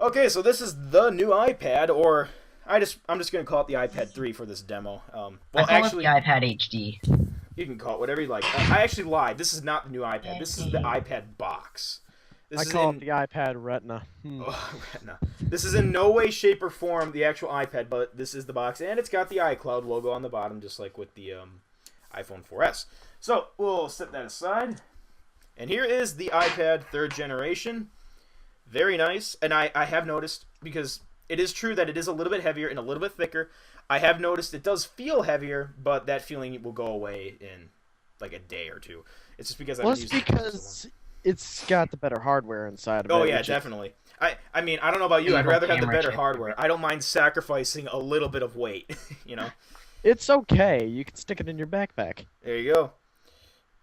Okay, so this is the new iPad, or I'm just gonna call it the iPad 3 for this demo. I Well, call actually, it the iPad HD. you can call it whatever you like. I actually lied. This is not the new iPad. This is the iPad box. I This is call in it the iPad Retina. oh, no. This is in no way, shape, or form the actual iPad, but this is the box, and it's got the iCloud logo on the bottom, just like with the iPhone 4S. So we'll set that aside, and here is the iPad 3rd generation. Very nice, and I have noticed, because it is true that it is a little bit heavier and a little bit thicker, I have noticed it does feel heavier, but that feeling will go away in like a day or two. It's just because I've been using it for so long. Because it's got the better hardware inside of it. Oh yeah, definitely. I mean, I don't know about you. I'd rather have the better hardware. I don't mind sacrificing a little bit of weight, you know? It's okay. You can stick it in your backpack. There you go.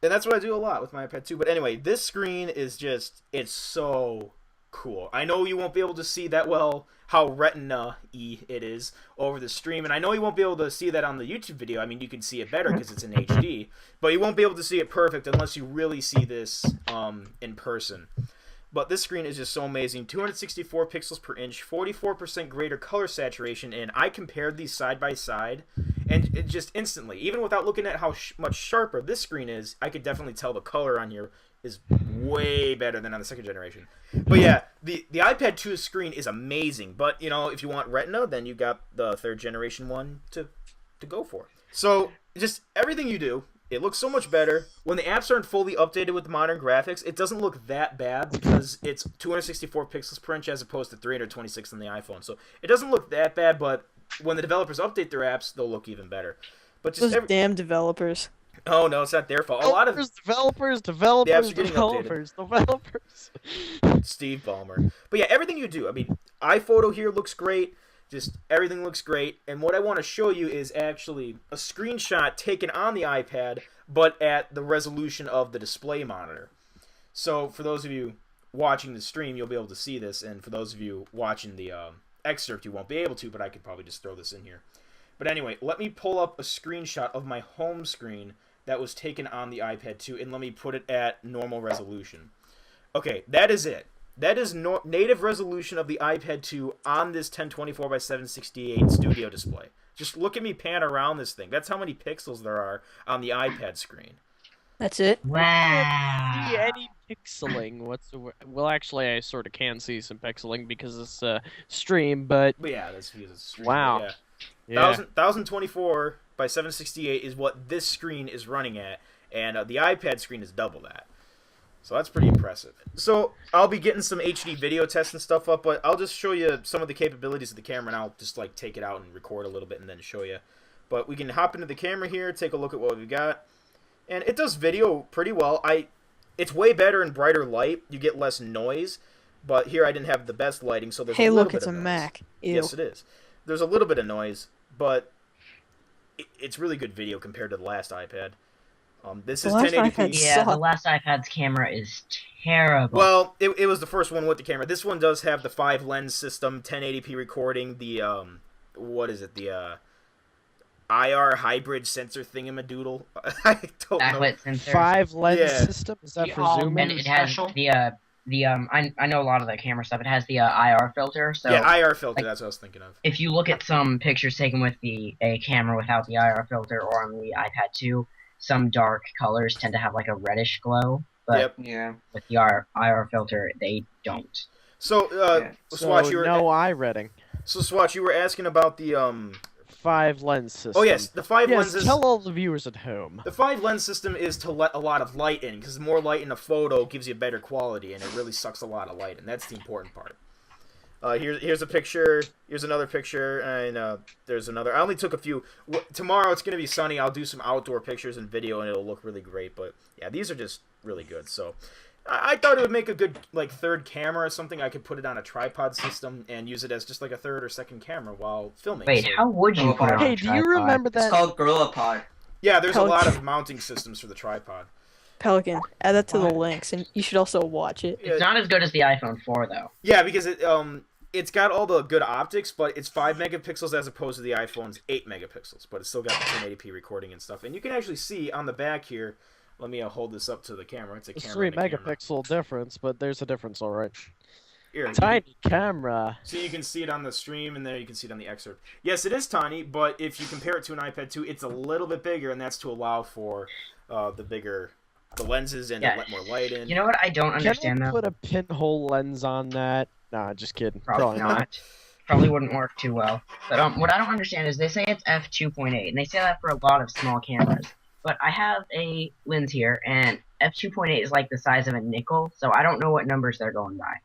And that's what I do a lot with my iPad too. But anyway, this screen is just, it's so cool. I know you won't be able to see that well how Retina-y it is over the stream, and I know you won't be able to see that on the YouTube video. I mean, you can see it better because it's in HD, but you won't be able to see it perfect unless you really see this in person. But this screen is just so amazing. 264 pixels per inch, 44% greater color saturation, and I compared these side by side, and it just instantly, even without looking at how much sharper this screen is, I could definitely tell the color on here is way better than on the 2nd generation. But yeah, the iPad 2 screen is amazing, but you know, if you want Retina, then you got the 3rd generation one to go for. So just everything you do, it looks so much better. When the apps aren't fully updated with modern graphics, it doesn't look that bad because it's 264 pixels per inch as opposed to 326 on the iPhone. So it doesn't look that bad, but when the developers update their apps, they'll look even better. But just Those damn developers. Oh no, it's not their fault. A lot of developers, Steve Ballmer. But yeah, everything you do. I mean, iPhoto here looks great. Just everything looks great. And what I want to show you is actually a screenshot taken on the iPad, but at the resolution of the display monitor. So for those of you watching the stream, you'll be able to see this, and for those of you watching the excerpt, you won't be able to, but I could probably just throw this in here. But anyway, let me pull up a screenshot of my home screen that was taken on the iPad 2, and let me put it at normal resolution. Okay, that is it. That is native resolution of the iPad 2 on this 1024 by 768 studio display. Just look at me pan around this thing. That's how many pixels there are on the iPad screen. That's it. Wow. See any pixeling whatsoever. Well, actually, I sort of can see some pixeling because it's a stream, but yeah, that's because it's a stream. Wow. Yeah. 1024 by 768 is what this screen is running at, and the iPad screen is double that. So that's pretty impressive. So I'll be getting some HD video tests and stuff up, but I'll just show you some of the capabilities of the camera, and I'll just like take it out and record a little bit and then show you. But we can hop into the camera here, take a look at what we've got, and it does video pretty well. It's way better in brighter light. You get less noise, but here I didn't have the best lighting, so there's a little bit of noise. Hey, look, it's a Mac. Ew. Yes, it is. There's a little bit of noise, but it's really good video compared to the last iPad. This is 1080p. Yeah, the last iPad's camera is terrible. Well, it was the first one with the camera. This one does have the 5-lens system, 1080p recording, the, what is it, the, IR hybrid sensor thingamadoodle. I don't know. Backlit sensor. 5-lens system? Is that for zoom in? And it has I know a lot of the camera stuff. It has the IR filter. So yeah, IR filter. Like, that's what I was thinking of. If you look at some pictures taken with a camera without the IR filter or on the iPad 2, some dark colors tend to have like a reddish glow. But with the IR filter, they don't. So, Swatch, you were eye-reading. So, Swatch, you were asking about the 5-lens system. Oh yes, the 5-lenses. Tell all the viewers at home. The 5-lens system is to let a lot of light in, because more light in a photo gives you better quality, and it really sucks a lot of light in. That's the important part. Here's a picture. Here's another picture, and there's another. I only took a few. Tomorrow it's gonna be sunny. I'll do some outdoor pictures and video, and it'll look really great. But yeah, these are just really good. So I thought it would make a good like 3rd camera or something. I could put it on a tripod system and use it as just like a 3rd or 2nd camera while filming. Wait, how would you put it on a tripod? Hey, do you remember that? It's called GorillaPod. Yeah, there's a lot of mounting systems for the tripod. Pelican, add that to the links, and you should also watch it. It's not as good as the iPhone 4, though. Yeah, because it's got all the good optics, but it's 5 megapixels as opposed to the iPhone's 8 megapixels. But it's still got the 1080p recording and stuff. And you can actually see on the back here. Let me hold this up to the camera. It's a camera. 3 megapixel difference, but there's a difference, all right. Here, Tiny camera. So you can see it on the stream, and there you can see it on the excerpt. Yes, it is tiny, but if you compare it to an iPad 2, it's a little bit bigger, and that's to allow for the lenses and to let more light in. You know what I don't understand, Can I though? put a pinhole lens on that? Nah, just kidding. Probably not. Probably wouldn't work too well. But what I don't understand is they say it's f2.8, and they say that for a lot of small cameras. But I have a lens here, and f2.8 is like the size of a nickel, so I don't know what numbers they're going by.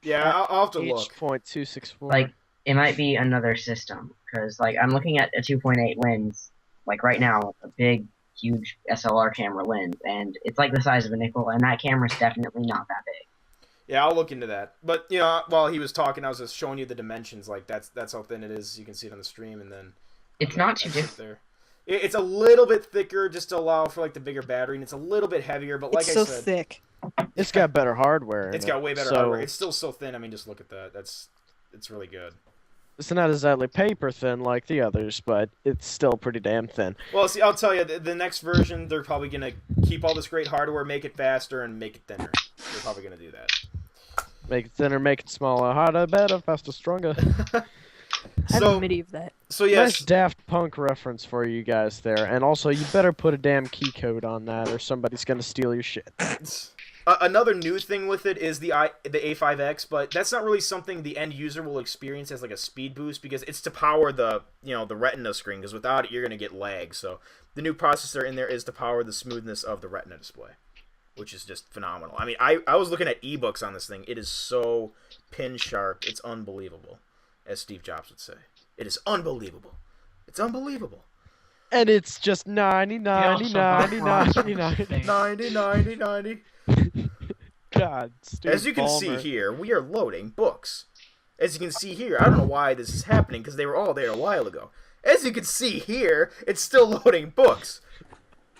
Yeah, I'll have to look. H.264. Like, it might be another system, because like I'm looking at a 2.8 lens, like right now, a big, huge SLR camera lens, and it's like the size of a nickel, and that camera's definitely not that big. Yeah, I'll look into that. But you know, while he was talking, I was just showing you the dimensions. Like that's how thin it is. You can see it on the stream, and then it's not too different. There. It's a little bit thicker, just to allow for like the bigger battery, and it's a little bit heavier. But like I said, it's so thick. It's got better hardware. It's got way better hardware. It's still so thin. I mean, just look at that. It's really good. It's not exactly paper thin like the others, but it's still pretty damn thin. Well, see, I'll tell you, the next version, they're probably gonna keep all this great hardware, make it faster, and make it thinner. They're probably gonna do that. Make it thinner, make it smaller, harder, better, faster, stronger. I have a MIDI of that. So yes, nice Daft Punk reference for you guys there, and also you better put a damn key code on that, or somebody's gonna steal your shit. Another new thing with it is the A5X, but that's not really something the end user will experience as like a speed boost, because it's to power the the Retina screen. Because without it, you're gonna get lag. So the new processor in there is to power the smoothness of the Retina display, which is just phenomenal. I mean, I was looking at ebooks on this thing. It is so pin sharp. It's unbelievable, as Steve Jobs would say. It is unbelievable. It's unbelievable. And it's just 90. God, as you can see here, we are loading books. As you can see here, I don't know why this is happening, because they were all there a while ago. As you can see here, it's still loading books.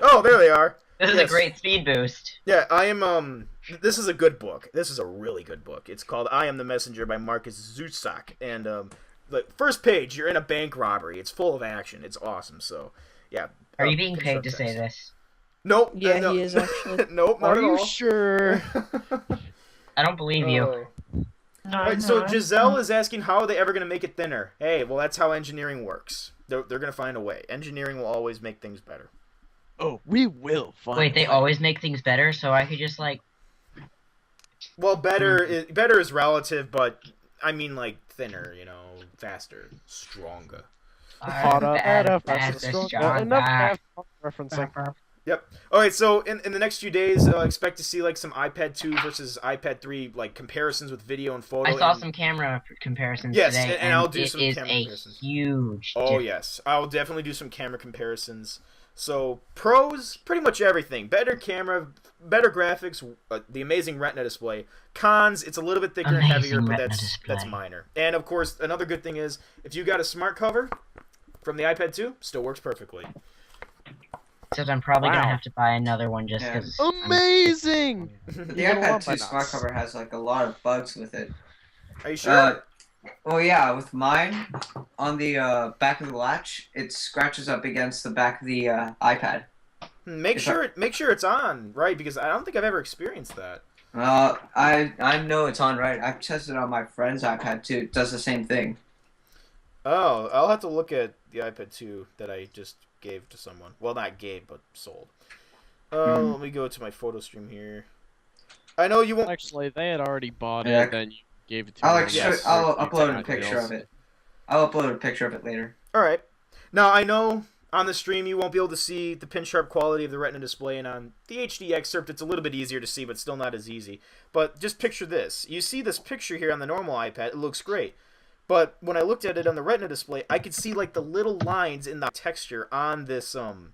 Oh, there they are. This is a great speed boost. Yeah, I am, this is a good book. This is a really good book. It's called I Am the Messenger by Marcus Zusak. And, the first page, you're in a bank robbery. It's full of action. It's awesome, so, yeah. Are you being paid to say this? Nope. Yeah, no. he is actually. Nope, not at all. Are you sure? I don't believe you. Alright, so Giselle is asking, how are they ever going to make it thinner? Hey, well, that's how engineering works. They're going to find a way. Engineering will always make things better. Oh, we will find. Wait, they always make things better, so I could just like. Well, better is relative, but I mean like thinner, faster, stronger. Harder, better, faster, stronger. Enough referencing. Yep. All right. So in the next few days, expect to see like some iPad 2 versus iPad 3 like comparisons with video and photo. I saw some camera comparisons yes, today. and I'll do some camera comparisons. Huge. Oh yes, I'll definitely do some camera comparisons. So pros, pretty much everything. Better camera, better graphics, the amazing Retina display. Cons, it's a little bit thicker and heavier, but that's minor. And of course, another good thing is if you got a smart cover from the iPad 2, still works perfectly. Except I'm probably gonna have to buy another one just because. Amazing! The iPad 2 smart cover has like a lot of bugs with it. Are you sure? Well, yeah, with mine, on the back of the latch, it scratches up against the back of the iPad. Make sure it's on, right? Because I don't think I've ever experienced that. I know it's on, right? I've tested it on my friend's iPad too. It does the same thing. Oh, I'll have to look at the iPad 2 that I just gave to someone. Well, not gave, but sold. Let me go to my photo stream here. I know you won't... Actually, they had already bought it, then you gave it to me. I'll upload a picture of it. I'll upload a picture of it later. Alright. Now, I know on the stream you won't be able to see the pin-sharp quality of the Retina display, and on the HD excerpt it's a little bit easier to see, but still not as easy. But just picture this. You see this picture here on the normal iPad, it looks great. But when I looked at it on the Retina display, I could see like the little lines in the texture on this on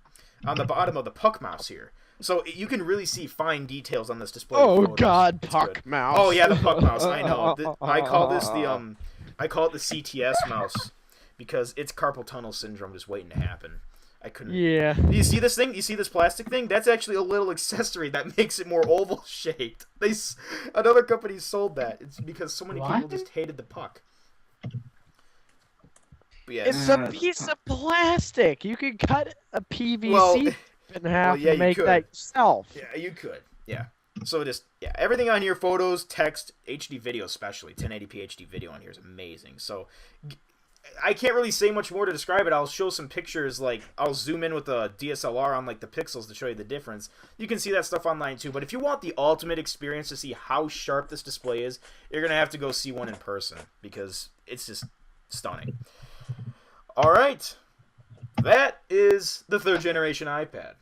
the bottom of the puck mouse here. So you can really see fine details on this display. Oh God, puck mouse. Oh yeah, the puck mouse. I know. I call this I call it the CTS mouse because it's carpal tunnel syndrome just waiting to happen. I couldn't. Yeah. Do you see this thing? You see this plastic thing? That's actually a little accessory that makes it more oval shaped. Another company sold that. It's because so many people just hated the puck. Yes. It's a piece of plastic. You can cut a PVC in half and make that yourself. Yeah, you could. Yeah. So just, yeah, everything on here, photos, text, HD video especially, 1080p HD video on here is amazing. So I can't really say much more to describe it. I'll show some pictures, like I'll zoom in with a DSLR on like the pixels to show you the difference. You can see that stuff online too, but if you want the ultimate experience to see how sharp this display is, you're going to have to go see one in person because it's just stunning. All right. That is the 3rd generation iPad.